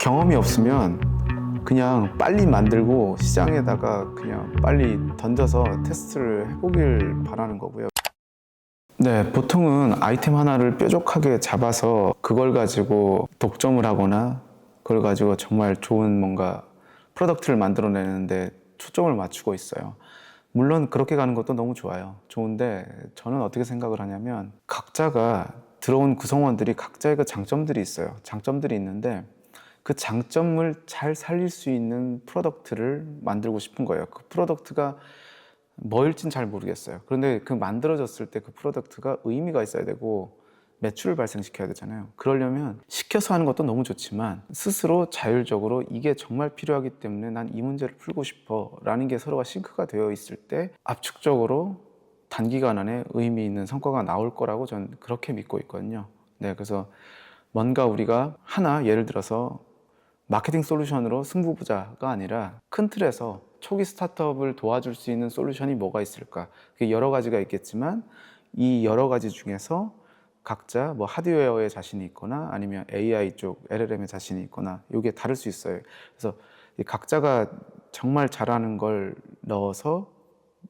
경험이 없으면 그냥 빨리 만들고 시장에다가 그냥 빨리 던져서 테스트를 해보길 바라는 거고요. 네, 보통은 아이템 하나를 뾰족하게 잡아서 그걸 가지고 독점을 하거나 그걸 가지고 정말 좋은 뭔가 프로덕트를 만들어내는데 초점을 맞추고 있어요. 물론 그렇게 가는 것도 너무 좋아요. 좋은데 저는 어떻게 생각을 하냐면 각자가 들어온 구성원들이 각자의 그 장점들이 있어요. 장점들이 있는데 그 장점을 잘 살릴 수 있는 프로덕트를 만들고 싶은 거예요. 그 프로덕트가 뭐일진 잘 모르겠어요. 그런데 그 만들어졌을 때 그 프로덕트가 의미가 있어야 되고 매출을 발생시켜야 되잖아요. 그러려면 시켜서 하는 것도 너무 좋지만 스스로 자율적으로 이게 정말 필요하기 때문에 난 이 문제를 풀고 싶어 라는 게 서로가 싱크가 되어 있을 때 압축적으로 단기간 안에 의미 있는 성과가 나올 거라고 저는 그렇게 믿고 있거든요. 네, 그래서 뭔가 우리가 하나 예를 들어서 마케팅 솔루션으로 승부보자가 아니라 큰 틀에서 초기 스타트업을 도와줄 수 있는 솔루션이 뭐가 있을까? 그게 여러 가지가 있겠지만 이 여러 가지 중에서 각자 뭐 하드웨어에 자신이 있거나 아니면 AI 쪽 LLM에 자신이 있거나 이게 다를 수 있어요. 그래서 각자가 정말 잘하는 걸 넣어서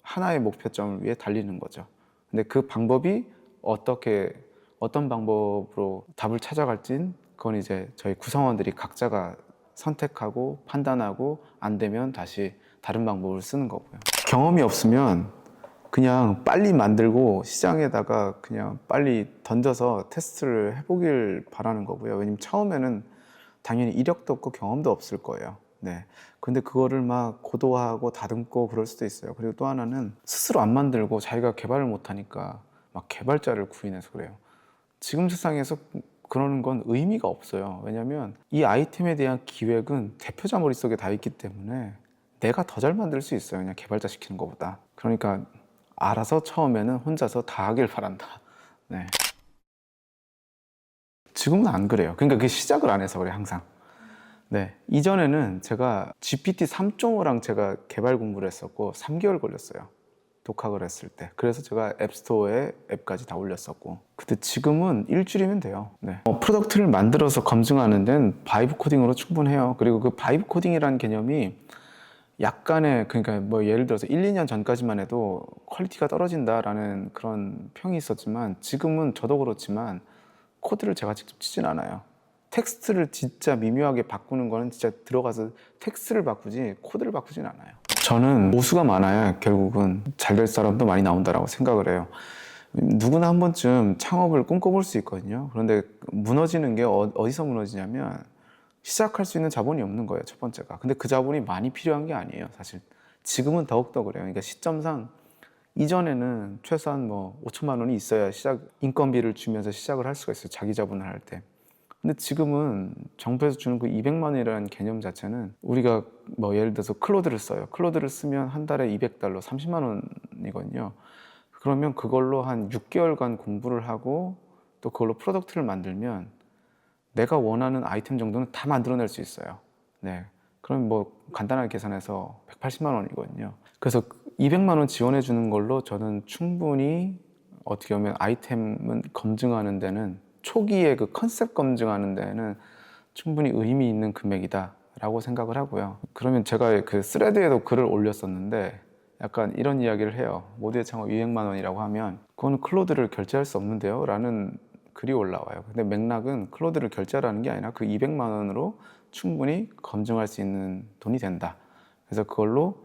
하나의 목표점을 위해 달리는 거죠. 근데 그 방법이 어떤 방법으로 답을 찾아갈진 그건 이제 저희 구성원들이 각자가 선택하고 판단하고 안 되면 다시 다른 방법을 쓰는 거고요. 경험이 없으면 그냥 빨리 만들고 시장에다가 그냥 빨리 던져서 테스트를 해보길 바라는 거고요. 왜냐면 처음에는 당연히 이력도 없고 경험도 없을 거예요. 네. 근데 그거를 막 고도화하고 다듬고 그럴 수도 있어요. 그리고 또 하나는 스스로 안 만들고 자기가 개발을 못 하니까 막 개발자를 구인해서 그래요. 지금 세상에서 그러는 건 의미가 없어요. 왜냐면 이 아이템에 대한 기획은 대표자 머릿속에 다 있기 때문에 내가 더 잘 만들 수 있어요. 그냥 개발자 시키는 것보다. 그러니까 알아서 처음에는 혼자서 다 하길 바란다. 네. 지금은 안 그래요. 그러니까 그 시작을 안 해서 그래 항상. 네. 이전에는 제가 GPT 3.5랑 제가 개발 공부를 했었고 3개월 걸렸어요. 독학을 했을 때. 그래서 제가 앱스토어에 앱까지 다 올렸었고. 근데 지금은 일주일이면 돼요. 네. 프로덕트를 만들어서 검증하는 데는 바이브 코딩으로 충분해요. 그리고 그 바이브 코딩이라는 개념이 약간의, 그러니까 뭐 예를 들어서 1, 2년 전까지만 해도 퀄리티가 떨어진다라는 그런 평이 있었지만 지금은 저도 그렇지만 코드를 제가 직접 치진 않아요. 텍스트를 진짜 미묘하게 바꾸는 거는 진짜 들어가서 텍스트를 바꾸지 코드를 바꾸진 않아요. 저는 모수가 많아야 결국은 잘 될 사람도 많이 나온다라고 생각을 해요. 누구나 한 번쯤 창업을 꿈꿔볼 수 있거든요. 그런데 무너지는 게 어디서 무너지냐면 시작할 수 있는 자본이 없는 거예요, 첫 번째가. 근데 그 자본이 많이 필요한 게 아니에요, 사실. 지금은 더욱더 그래요. 그러니까 시점상 이전에는 최소한 뭐 5천만 원이 있어야 인건비를 주면서 시작을 할 수가 있어요, 자기 자본을 할 때. 근데 지금은 정부에서 주는 그 200만 원이라는 개념 자체는 우리가 뭐 예를 들어서 클로드를 써요. 클로드를 쓰면 한 달에 200달러, 30만 원이거든요. 그러면 그걸로 한 6개월간 공부를 하고 또 그걸로 프로덕트를 만들면 내가 원하는 아이템 정도는 다 만들어낼 수 있어요. 네. 그럼 뭐 간단하게 계산해서 180만 원이거든요. 그래서 200만 원 지원해 주는 걸로 저는 충분히 어떻게 보면 아이템은 검증하는 데는 초기에 그 컨셉 검증하는 데는 충분히 의미 있는 금액이다라고 생각을 하고요. 그러면 제가 그 스레드에도 글을 올렸었는데 약간 이런 이야기를 해요. 모두의 창업 200만 원이라고 하면 그거는 클로드를 결제할 수 없는데요? 라는 글이 올라와요. 근데 맥락은 클로드를 결제하라는 게 아니라 그 200만 원으로 충분히 검증할 수 있는 돈이 된다. 그래서 그걸로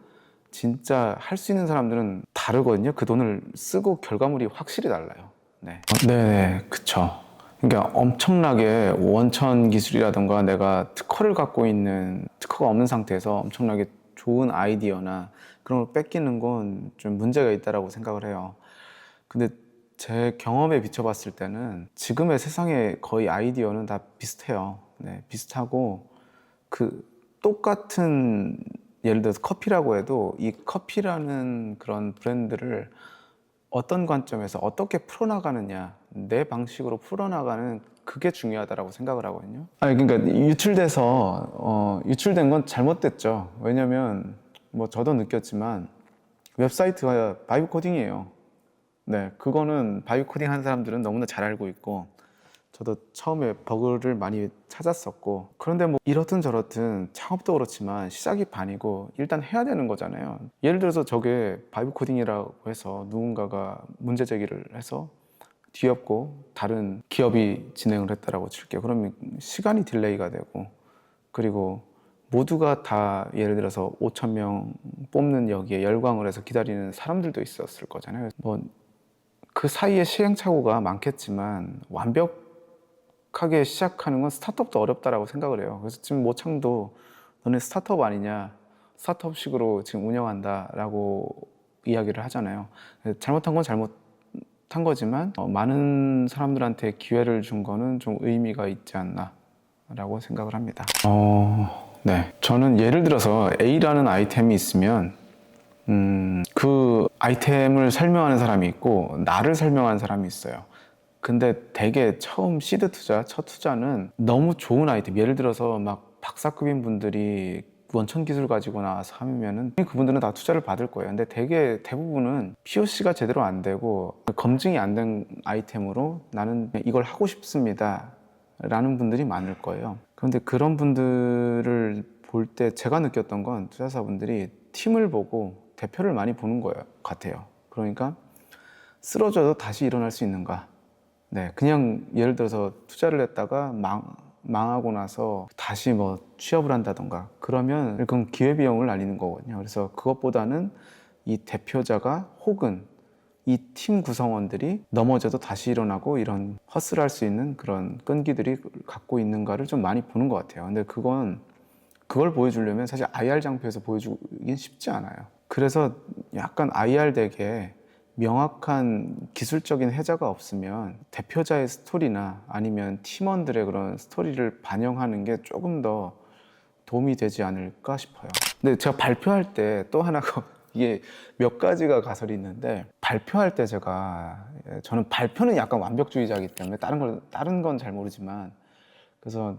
진짜 할 수 있는 사람들은 다르거든요. 그 돈을 쓰고 결과물이 확실히 달라요. 네. 네, 그쵸. 그러니까 엄청나게 원천 기술이라든가 내가 특허를 갖고 있는 특허가 없는 상태에서 엄청나게 좋은 아이디어나 그런 걸 뺏기는 건 좀 문제가 있다라고 생각을 해요. 근데 제 경험에 비춰봤을 때는 지금의 세상의 거의 아이디어는 다 비슷해요. 네, 비슷하고 그 똑같은 예를 들어서 커피라고 해도 이 커피라는 그런 브랜드를 어떤 관점에서 어떻게 풀어나가느냐 내 방식으로 풀어나가는 그게 중요하다고 생각을 하거든요. 아니 그러니까 유출된 건 잘못됐죠. 왜냐면 뭐 저도 느꼈지만 웹사이트가 바이브 코딩이에요. 네, 그거는 바이브 코딩 한 사람들은 너무나 잘 알고 있고 저도 처음에 버그를 많이 찾았었고, 그런데 뭐 이렇든 저렇든 창업도 그렇지만 시작이 반이고 일단 해야 되는 거잖아요. 예를 들어서 저게 바이브 코딩이라고 해서 누군가가 문제 제기를 해서 뒤엎고 다른 기업이 진행을 했다라고 칠게요. 그러면 시간이 딜레이가 되고, 그리고 모두가 다 예를 들어서 5천 명 뽑는 여기에 열광을 해서 기다리는 사람들도 있었을 거잖아요. 뭐 그 사이에 시행착오가 많겠지만 완벽하게 시작하는 건 스타트업도 어렵다라고 생각을 해요. 그래서 지금 모창도 너네 스타트업 아니냐, 스타트업식으로 지금 운영한다라고 이야기를 하잖아요. 잘못한 건 잘못한 거지만 많은 사람들한테 기회를 준 거는 좀 의미가 있지 않나라고 생각을 합니다. 네, 저는 예를 들어서 A라는 아이템이 있으면 그 아이템을 설명하는 사람이 있고 나를 설명하는 사람이 있어요. 근데 되게 처음 시드 투자, 첫 투자는 너무 좋은 아이템, 예를 들어서 막 박사급인 분들이 원천 기술 가지고 나와서 하면은 그분들은 다 투자를 받을 거예요. 근데 되게 대부분은 POC가 제대로 안 되고 검증이 안 된 아이템으로 나는 이걸 하고 싶습니다 라는 분들이 많을 거예요. 그런데 그런 분들을 볼 때 제가 느꼈던 건 투자사분들이 팀을 보고 대표를 많이 보는 거예요, 같아요. 그러니까 쓰러져도 다시 일어날 수 있는가? 네, 그냥 예를 들어서 투자를 했다가 망하고 나서 다시 뭐 취업을 한다던가 그러면 그건 기회비용을 날리는 거거든요. 그래서 그것보다는 이 대표자가 혹은 이 팀 구성원들이 넘어져도 다시 일어나고 이런 허슬할 수 있는 그런 끈기들이 갖고 있는가를 좀 많이 보는 것 같아요. 근데 그걸 보여주려면 사실 IR 장표에서 보여주긴 쉽지 않아요. 그래서 약간 IR 덱에 명확한 기술적인 해자가 없으면 대표자의 스토리나 아니면 팀원들의 그런 스토리를 반영하는 게 조금 더 도움이 되지 않을까 싶어요. 근데 제가 발표할 때 또 하나가 이게 몇 가지가 가설이 있는데, 발표할 때 저는 발표는 약간 완벽주의자이기 때문에 다른 건 잘 모르지만, 그래서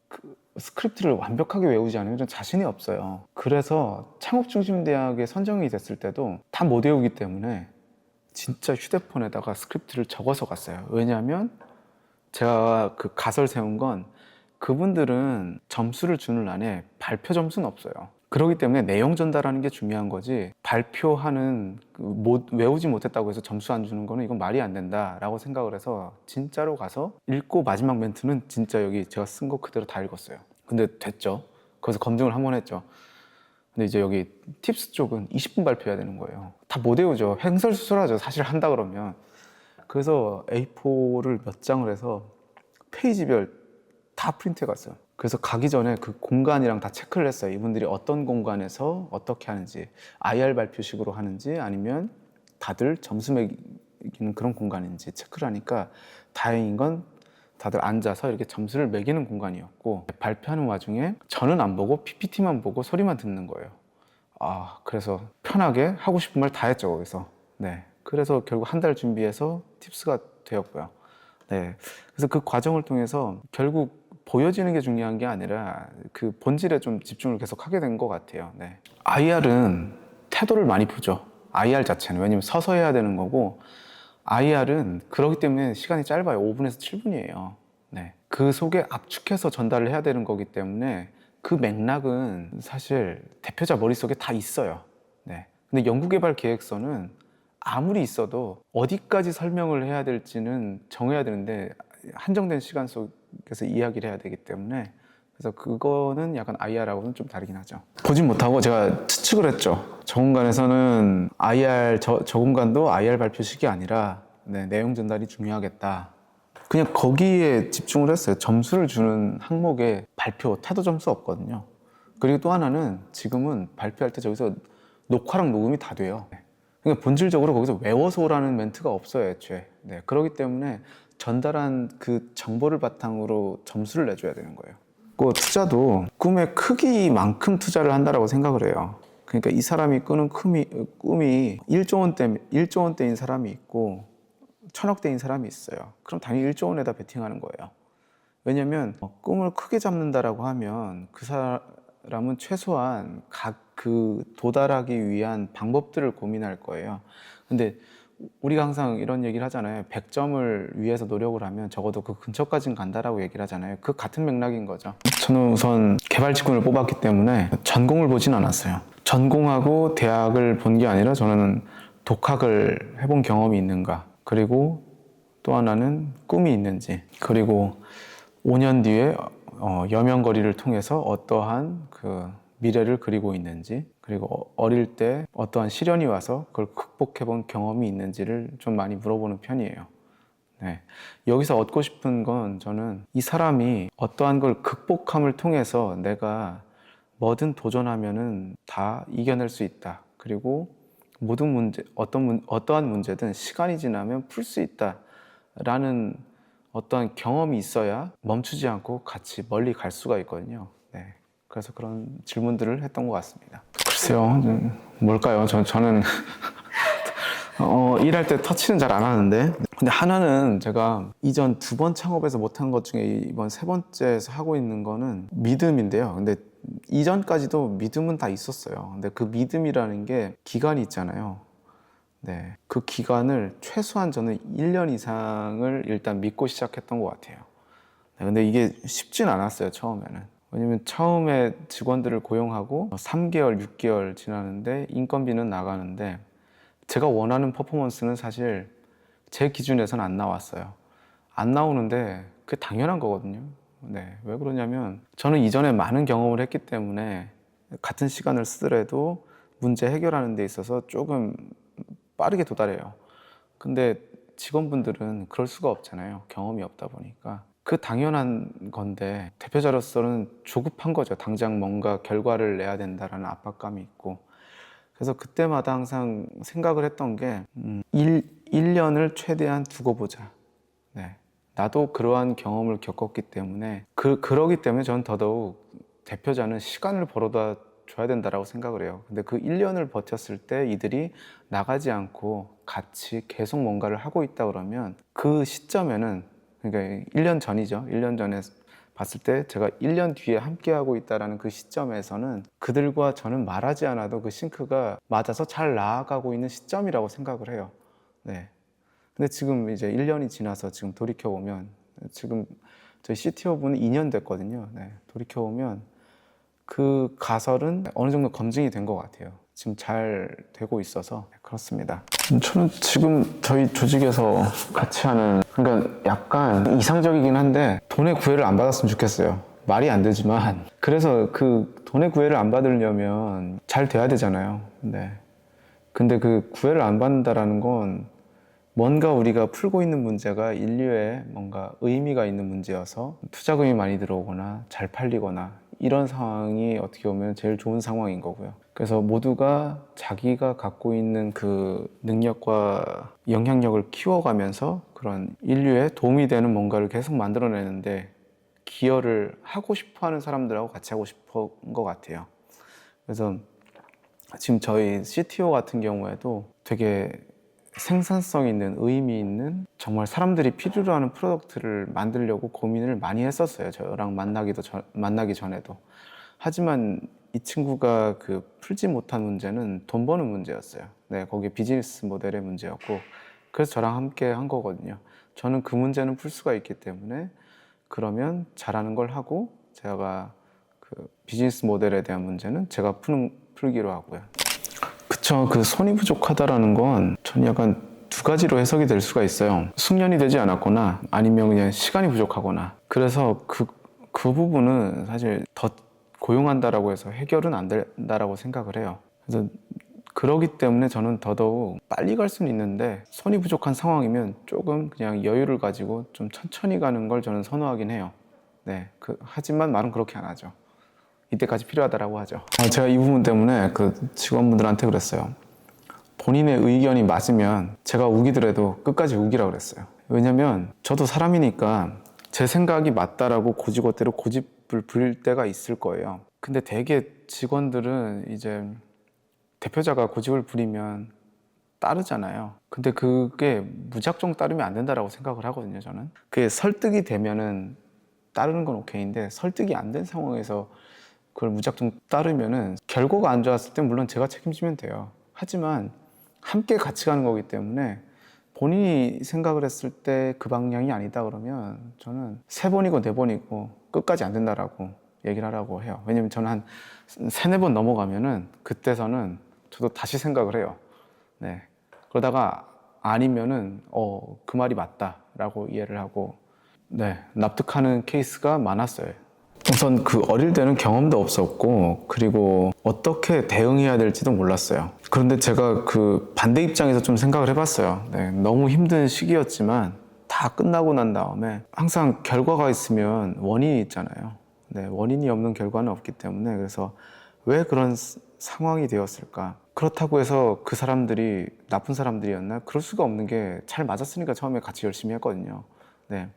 그 스크립트를 완벽하게 외우지 않으면 좀 자신이 없어요. 그래서 창업중심대학에 선정이 됐을 때도 다 못 외우기 때문에 진짜 휴대폰에다가 스크립트를 적어서 갔어요. 왜냐하면 제가 그 가설 세운 건 그분들은 점수를 주는 안에 발표 점수는 없어요. 그렇기 때문에 내용 전달하는 게 중요한 거지, 발표하는 외우지 못했다고 해서 점수 안 주는 거는 이건 말이 안 된다라고 생각을 해서 진짜로 가서 읽고 마지막 멘트는 진짜 여기 제가 쓴 거 그대로 다 읽었어요. 근데 됐죠. 거기서 검증을 한 번 했죠. 근데 이제 여기 팁스 쪽은 20분 발표해야 되는 거예요. 다 못 외우죠. 횡설수설하죠, 사실 한다 그러면. 그래서 A4를 몇 장을 해서 페이지별 다 프린트해 갔어요. 그래서 가기 전에 그 공간이랑 다 체크를 했어요. 이분들이 어떤 공간에서 어떻게 하는지, IR 발표식으로 하는지 아니면 다들 점수 매기는 그런 공간인지 체크를 하니까 다행인 건 다들 앉아서 이렇게 점수를 매기는 공간이었고, 발표하는 와중에 저는 안 보고 PPT만 보고 소리만 듣는 거예요. 그래서 편하게 하고 싶은 말 다 했죠, 거기서. 네. 그래서 결국 한 달 준비해서 팁스가 되었고요. 네. 그래서 그 과정을 통해서 결국 보여지는 게 중요한 게 아니라 그 본질에 좀 집중을 계속 하게 된 것 같아요. 네. IR은 태도를 많이 보죠. IR 자체는. 왜냐면 서서 해야 되는 거고, IR은 그렇기 때문에 시간이 짧아요. 5분에서 7분이에요. 네. 그 속에 압축해서 전달을 해야 되는 거기 때문에 그 맥락은 사실 대표자 머릿속에 다 있어요. 네. 근데 연구개발 계획서는 아무리 있어도 어디까지 설명을 해야 될지는 정해야 되는데 한정된 시간 속에서 이야기를 해야 되기 때문에, 그래서 그거는 약간 IR하고는 좀 다르긴 하죠. 보진 못하고 제가 추측을 했죠. 저 공간에서는 저 공간도 IR 발표식이 아니라 내용 전달이 중요하겠다. 그냥 거기에 집중을 했어요. 점수를 주는 항목에 발표, 태도 점수 없거든요. 그리고 또 하나는 지금은 발표할 때 저기서 녹화랑 녹음이 다 돼요. 그러니까 본질적으로 거기서 외워서 오라는 멘트가 없어요, 애초에. 네, 그렇기 때문에 전달한 그 정보를 바탕으로 점수를 내줘야 되는 거예요. 그 투자도 꿈의 크기만큼 투자를 한다라고 생각을 해요. 그러니까 이 사람이 꾸는 꿈이 1조 원대인 사람이 있고 1,000억대인 사람이 있어요. 그럼 당연히 1조 원에다 베팅하는 거예요. 왜냐면 꿈을 크게 잡는다라고 하면 그 사람은 최소한 각 그 도달하기 위한 방법들을 고민할 거예요. 근데 우리가 항상 이런 얘기를 하잖아요. 100점을 위해서 노력을 하면 적어도 그 근처까지는 간다라고 얘기를 하잖아요. 그 같은 맥락인 거죠. 저는 우선 개발직군을 뽑았기 때문에 전공을 보진 않았어요. 전공하고 대학을 본 게 아니라 저는 독학을 해본 경험이 있는가, 그리고 또 하나는 꿈이 있는지, 그리고 5년 뒤에 여명거리를 통해서 어떠한 그 미래를 그리고 있는지, 그리고 어릴 때 어떠한 시련이 와서 그걸 극복해 본 경험이 있는지를 좀 많이 물어보는 편이에요. 네. 여기서 얻고 싶은 건, 저는 이 사람이 어떠한 걸 극복함을 통해서 내가 뭐든 도전하면은 다 이겨낼 수 있다. 그리고 모든 문제, 어떠한 문제든 시간이 지나면 풀 수 있다. 라는 어떠한 경험이 있어야 멈추지 않고 같이 멀리 갈 수가 있거든요. 네. 그래서 그런 질문들을 했던 것 같습니다. 글쎄요, 뭘까요? 저는 일할 때 터치는 잘 안 하는데, 근데 하나는 제가 이전 2번 창업에서 못한 것 중에 이번 3번째에서 하고 있는 거는 믿음인데요. 근데 이전까지도 믿음은 다 있었어요. 근데 그 믿음이라는 게 기간이 있잖아요. 네, 그 기간을 최소한 저는 1년 이상을 일단 믿고 시작했던 것 같아요. 네, 근데 이게 쉽진 않았어요, 처음에는. 왜냐면 처음에 직원들을 고용하고 3개월, 6개월 지나는데 인건비는 나가는데 제가 원하는 퍼포먼스는 사실 제 기준에서는 안 나왔어요. 안 나오는데 그게 당연한 거거든요. 네, 왜 그러냐면 저는 이전에 많은 경험을 했기 때문에 같은 시간을 쓰더라도 문제 해결하는 데 있어서 조금 빠르게 도달해요. 근데 직원분들은 그럴 수가 없잖아요. 경험이 없다 보니까. 그 당연한 건데 대표자로서는 조급한 거죠. 당장 뭔가 결과를 내야 된다라는 압박감이 있고. 그래서 그때마다 항상 생각을 했던 게 1년을 최대한 두고 보자. 네. 나도 그러한 경험을 겪었기 때문에 그러기 때문에 저는 더더욱 대표자는 시간을 벌어다 줘야 된다라고 생각을 해요. 근데 그 1년을 버텼을 때 이들이 나가지 않고 같이 계속 뭔가를 하고 있다 그러면 그 시점에는, 그러니까 1년 전이죠. 1년 전에 봤을 때 제가 1년 뒤에 함께 하고 있다라는 그 시점에서는 그들과 저는 말하지 않아도 그 싱크가 맞아서 잘 나아가고 있는 시점이라고 생각을 해요. 네. 근데 지금 이제 1년이 지나서 지금 돌이켜보면, 지금 저희 CTO 분은 2년 됐거든요. 네. 돌이켜보면 그 가설은 어느 정도 검증이 된 것 같아요. 지금 잘 되고 있어서. 그렇습니다. 저는 지금 저희 조직에서 같이 하는, 그러니까 약간 이상적이긴 한데 돈의 구애를 안 받았으면 좋겠어요. 말이 안 되지만. 그래서 그 돈의 구애를 안 받으려면 잘 돼야 되잖아요. 네. 근데 그 구애를 안 받는다라는 건 뭔가 우리가 풀고 있는 문제가 인류에 뭔가 의미가 있는 문제여서 투자금이 많이 들어오거나 잘 팔리거나 이런 상황이 어떻게 보면 제일 좋은 상황인 거고요. 그래서 모두가 자기가 갖고 있는 그 능력과 영향력을 키워가면서 그런 인류에 도움이 되는 뭔가를 계속 만들어내는데 기여를 하고 싶어 하는 사람들하고 같이 하고 싶은 것 같아요. 그래서 지금 저희 CTO 같은 경우에도 되게 생산성 있는, 의미 있는, 정말 사람들이 필요로 하는 프로덕트를 만들려고 고민을 많이 했었어요. 저랑 만나기 전에도. 하지만 이 친구가 그 풀지 못한 문제는 돈 버는 문제였어요. 네, 거기에 비즈니스 모델의 문제였고, 그래서 저랑 함께 한 거거든요. 저는 그 문제는 풀 수가 있기 때문에 그러면 잘하는 걸 하고, 제가 그 비즈니스 모델에 대한 문제는 제가 풀기로 하고요. 그쵸. 그 손이 부족하다라는 건 전 약간 두 가지로 해석이 될 수가 있어요. 숙련이 되지 않았거나 아니면 그냥 시간이 부족하거나. 그래서 그 부분은 사실 더 고용한다라고 해서 해결은 안 된다라고 생각을 해요. 그래서 그러기 때문에 저는 더더욱 빨리 갈 수는 있는데 손이 부족한 상황이면 조금 그냥 여유를 가지고 좀 천천히 가는 걸 저는 선호하긴 해요. 네. 하지만 말은 그렇게 안 하죠. 이때까지 필요하다라고 하죠. 제가 이 부분 때문에 그 직원분들한테 그랬어요. 본인의 의견이 맞으면 제가 우기더라도 끝까지 우기라고 그랬어요. 왜냐면 저도 사람이니까 제 생각이 맞다라고 고지고대로 고집을 부릴 때가 있을 거예요. 근데 대개 직원들은 이제 대표자가 고집을 부리면 따르잖아요. 근데 그게 무작정 따르면 안 된다라고 생각을 하거든요, 저는. 그게 설득이 되면은 따르는 건 오케이인데 설득이 안 된 상황에서 그걸 무작정 따르면은 결과가 안 좋았을 땐 물론 제가 책임지면 돼요. 하지만 함께 같이 가는 거기 때문에 본인이 생각을 했을 때 그 방향이 아니다 그러면 저는 3번이고 4번이고 끝까지 안 된다라고 얘기를 하라고 해요. 왜냐면 저는 한 3-4번 넘어가면은 그때서는 저도 다시 생각을 해요. 네. 그러다가 아니면은 그 말이 맞다라고 이해를 하고 네, 납득하는 케이스가 많았어요. 우선 그 어릴 때는 경험도 없었고 그리고 어떻게 대응해야 될지도 몰랐어요. 그런데 제가 그 반대 입장에서 좀 생각을 해봤어요. 네, 너무 힘든 시기였지만 다 끝나고 난 다음에 항상 결과가 있으면 원인이 있잖아요. 네, 원인이 없는 결과는 없기 때문에 그래서 왜 그런 상황이 되었을까? 그렇다고 해서 그 사람들이 나쁜 사람들이었나? 그럴 수가 없는 게 잘 맞았으니까 처음에 같이 열심히 했거든요. 네.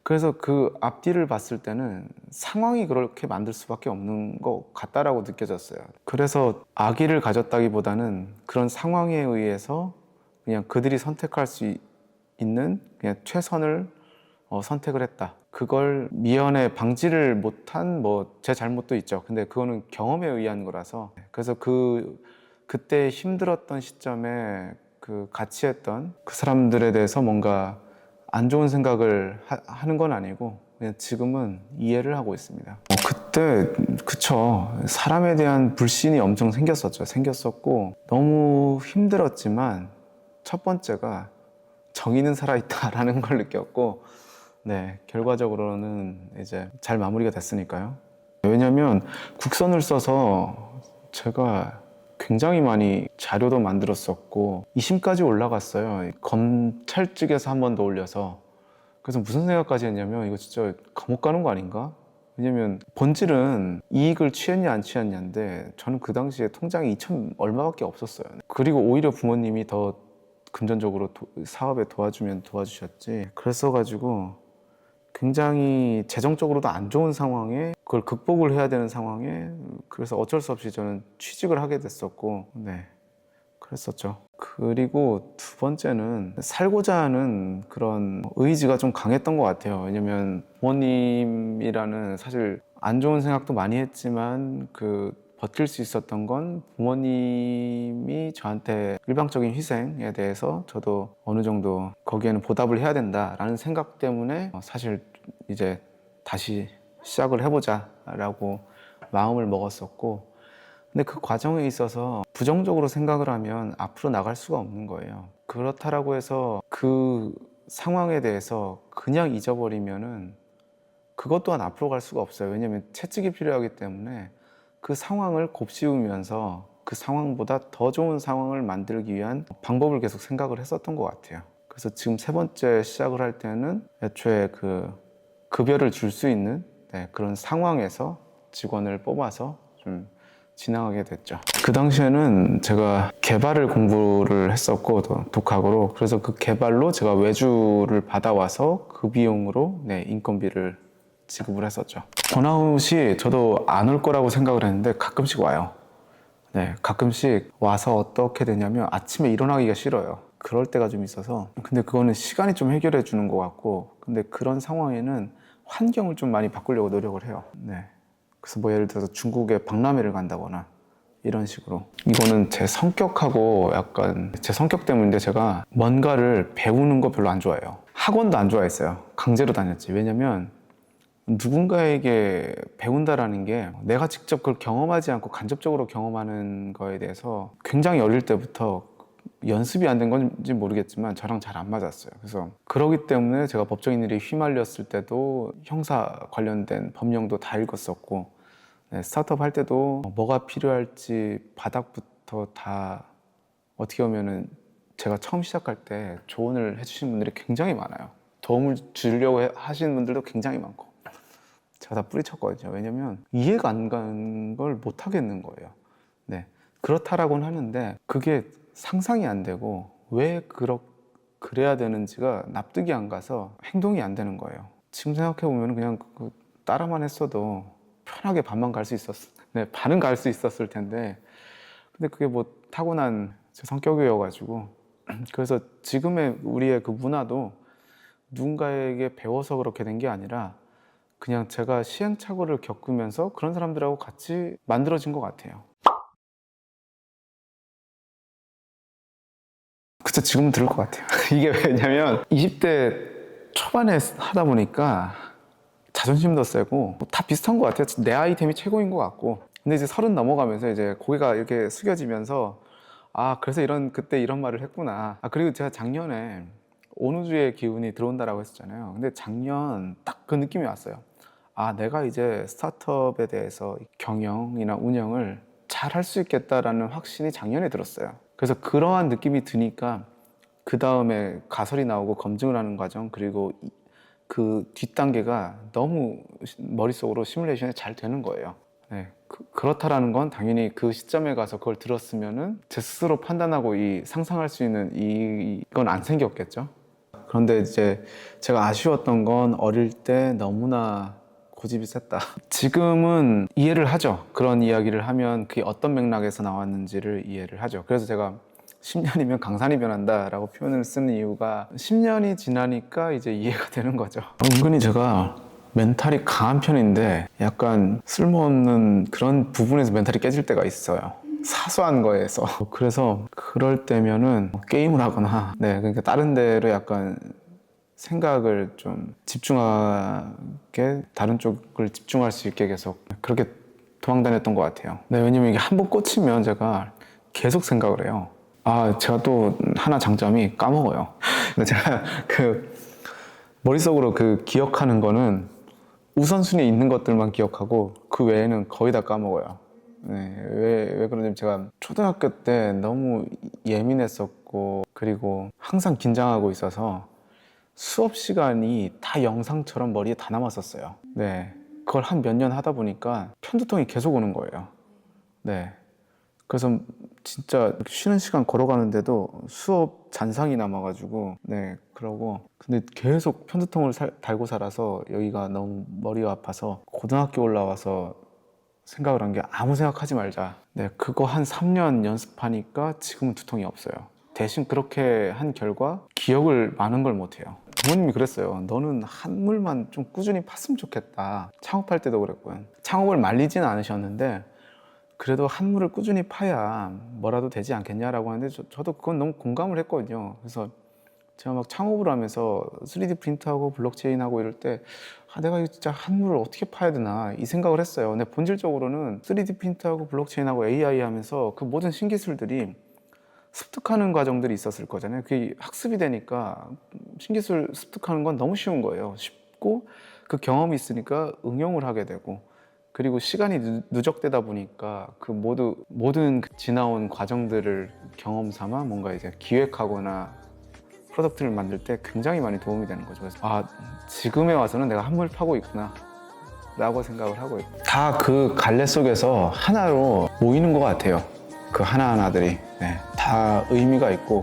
그래서 그 앞뒤를 봤을 때는 상황이 그렇게 만들 수밖에 없는 것 같다라고 느껴졌어요. 그래서 악의를 가졌다기보다는 그런 상황에 의해서 그냥 그들이 선택할 수 있는 그냥 최선을 선택을 했다. 그걸 미연에 방지를 못한 뭐 제 잘못도 있죠. 근데 그거는 경험에 의한 거라서 그래서 그때 힘들었던 시점에 그 같이 했던 그 사람들에 대해서 뭔가 안 좋은 생각을 하는 건 아니고 그냥 지금은 이해를 하고 있습니다. 그때 그쵸, 사람에 대한 불신이 엄청 생겼었고 너무 힘들었지만 첫 번째가 정의는 살아있다라는 걸 느꼈고 네, 결과적으로는 이제 잘 마무리가 됐으니까요. 왜냐면 국선을 써서 제가 굉장히 많이 자료도 만들었었고 2심까지 올라갔어요. 검찰 측에서 한 번 더 올려서. 그래서 무슨 생각까지 했냐면 이거 진짜 감옥 가는 거 아닌가? 왜냐면 본질은 이익을 취했냐 안 취했냐인데 저는 그 당시에 통장에 2천 얼마밖에 없었어요. 그리고 오히려 부모님이 더 금전적으로 사업에 도와주면 도와주셨지. 그랬어가지고 굉장히 재정적으로도 안 좋은 상황에 그걸 극복을 해야 되는 상황에 그래서 어쩔 수 없이 저는 취직을 하게 됐었고 네, 그랬었죠. 그리고 두 번째는 살고자 하는 그런 의지가 좀 강했던 것 같아요. 왜냐면 부모님이라는 사실 안 좋은 생각도 많이 했지만 그 버틸 수 있었던 건 부모님이 저한테 일방적인 희생에 대해서 저도 어느 정도 거기에는 보답을 해야 된다라는 생각 때문에 사실 이제 다시 시작을 해보자 라고 마음을 먹었었고 근데 그 과정에 있어서 부정적으로 생각을 하면 앞으로 나갈 수가 없는 거예요. 그렇다라고 해서 그 상황에 대해서 그냥 잊어버리면은 그것 또한 앞으로 갈 수가 없어요. 왜냐하면 채찍이 필요하기 때문에 그 상황을 곱씹으면서 그 상황보다 더 좋은 상황을 만들기 위한 방법을 계속 생각을 했었던 것 같아요. 그래서 지금 3번째 시작을 할 때는 애초에 그 급여를 줄 수 있는 그런 상황에서 직원을 뽑아서 좀 진행하게 됐죠. 그 당시에는 제가 개발을 공부를 했었고 독학으로 그래서 그 개발로 제가 외주를 받아와서 그 비용으로 인건비를 지급을 했었죠. 번아웃이 저도 안 올 거라고 생각을 했는데 가끔씩 와요. 네, 가끔씩 와서 어떻게 되냐면 아침에 일어나기가 싫어요. 그럴 때가 좀 있어서 근데 그거는 시간이 좀 해결해 주는 것 같고 근데 그런 상황에는 환경을 좀 많이 바꾸려고 노력을 해요. 네. 그래서 뭐 예를 들어서 중국에 박람회를 간다거나 이런 식으로 이거는 제 성격하고 약간 제 성격 때문인데 제가 뭔가를 배우는 거 별로 안 좋아해요. 학원도 안 좋아했어요. 강제로 다녔지. 왜냐면 누군가에게 배운다라는 게 내가 직접 그걸 경험하지 않고 간접적으로 경험하는 거에 대해서 굉장히 어릴 때부터 연습이 안 된 건지 모르겠지만 저랑 잘 안 맞았어요. 그래서 그러기 때문에 제가 법적인 일에 휘말렸을 때도 형사 관련된 법령도 다 읽었었고 스타트업 할 때도 뭐가 필요할지 바닥부터 다 어떻게 보면은 제가 처음 시작할 때 조언을 해주신 분들이 굉장히 많아요. 도움을 주려고 하시는 분들도 굉장히 많고 제가 다 뿌리쳤거든요. 왜냐면 이해가 안 가는 걸 못 하겠는 거예요. 네, 그렇다라고는 하는데 그게 상상이 안 되고 왜 그래야 되는지가 납득이 안 가서 행동이 안 되는 거예요. 지금 생각해 보면 그냥 따라만 했어도 편하게 반만 갈 수 있었을, 네, 반은 갈 수 있었을 텐데 근데 그게 뭐 타고난 제 성격이어가지고 그래서 지금의 우리의 그 문화도 누군가에게 배워서 그렇게 된 게 아니라 그냥 제가 시행착오를 겪으면서 그런 사람들하고 같이 만들어진 것 같아요. 그래도 지금은 들을 것 같아요. 이게 왜냐면 20대 초반에 하다 보니까 자존심도 세고 다 비슷한 것 같아요. 내 아이템이 최고인 것 같고. 근데 이제 30 넘어가면서 이제 고개가 이렇게 숙여지면서 아, 그래서 그때 이런 말을 했구나. 아, 그리고 제가 작년에 온우주의 기운이 들어온다라고 했었잖아요. 근데 작년 딱 그 느낌이 왔어요. 아, 내가 이제 스타트업에 대해서 경영이나 운영을 잘 할 수 있겠다라는 확신이 작년에 들었어요. 그래서 그러한 느낌이 드니까 그 다음에 가설이 나오고 검증을 하는 과정, 그리고 그 뒷단계가 너무 머릿속으로 시뮬레이션이 잘 되는 거예요. 네, 그렇다라는 건 당연히 그 시점에 가서 그걸 들었으면은 제 스스로 판단하고 상상할 수 있는 이건 안 생겼겠죠. 그런데 이제 제가 아쉬웠던 건 어릴 때 너무나 고집이 셌다. 지금은 이해를 하죠. 그런 이야기를 하면 그게 어떤 맥락에서 나왔는지를 이해를 하죠. 그래서 제가 10년이면 강산이 변한다라고 표현을 쓰는 이유가 10년이 지나니까 이제 이해가 되는 거죠. 은근히 제가 멘탈이 강한 편인데 약간 쓸모없는 그런 부분에서 멘탈이 깨질 때가 있어요. 사소한 거에서. 그래서 그럴 때면은 게임을 하거나, 네, 그러니까 다른 데로 약간 생각을 좀 집중하게, 다른 쪽을 집중할 수 있게 계속 그렇게 도망다녔던 것 같아요. 네, 왜냐면 이게 한번 꽂히면 제가 계속 생각을 해요. 아, 제가 또 하나 장점이 까먹어요. 근데 제가 머릿속으로 기억하는 거는 우선순위에 있는 것들만 기억하고 그 외에는 거의 다 까먹어요. 네, 왜 그러냐면 제가 초등학교 때 너무 예민했었고, 그리고 항상 긴장하고 있어서 수업 시간이 다 영상처럼 머리에 다 남았었어요. 네, 그걸 한 몇 년 하다 보니까 편두통이 계속 오는 거예요. 네, 그래서 진짜 쉬는 시간 걸어가는데도 수업 잔상이 남아가지고, 네, 그러고 근데 계속 편두통을 달고 살아서 여기가 너무 머리가 아파서 고등학교 올라와서 생각을 한 게 아무 생각하지 말자. 네, 그거 한 3년 연습하니까 지금은 두통이 없어요. 대신 그렇게 한 결과 기억을 많은 걸 못해요. 부모님이 그랬어요. 너는 한물만 좀 꾸준히 팠으면 좋겠다. 창업할 때도 그랬고요. 창업을 말리지는 않으셨는데 그래도 한물을 꾸준히 파야 뭐라도 되지 않겠냐라고 하는데 저도 그건 너무 공감을 했거든요. 그래서 제가 막 창업을 하면서 3D 프린트하고 블록체인하고 이럴 때 내가 이거 진짜 한물을 어떻게 파야 되나 이 생각을 했어요. 근데 본질적으로는 3D 프린트하고 블록체인하고 AI 하면서 그 모든 신기술들이 습득하는 과정들이 있었을 거잖아요. 그게 학습이 되니까 신기술 습득하는 건 너무 쉬운 거예요. 쉽고 그 경험이 있으니까 응용을 하게 되고, 그리고 시간이 누적되다 보니까 그 모든 지나온 과정들을 경험 삼아 뭔가 이제 기획하거나 프로덕트를 만들 때 굉장히 많이 도움이 되는 거죠. 그래서 아, 지금에 와서는 내가 한물 파고 있구나 라고 생각을 하고 있고, 다 그 갈래 속에서 하나로 모이는 것 같아요. 그 하나하나들이, 네, 다 의미가 있고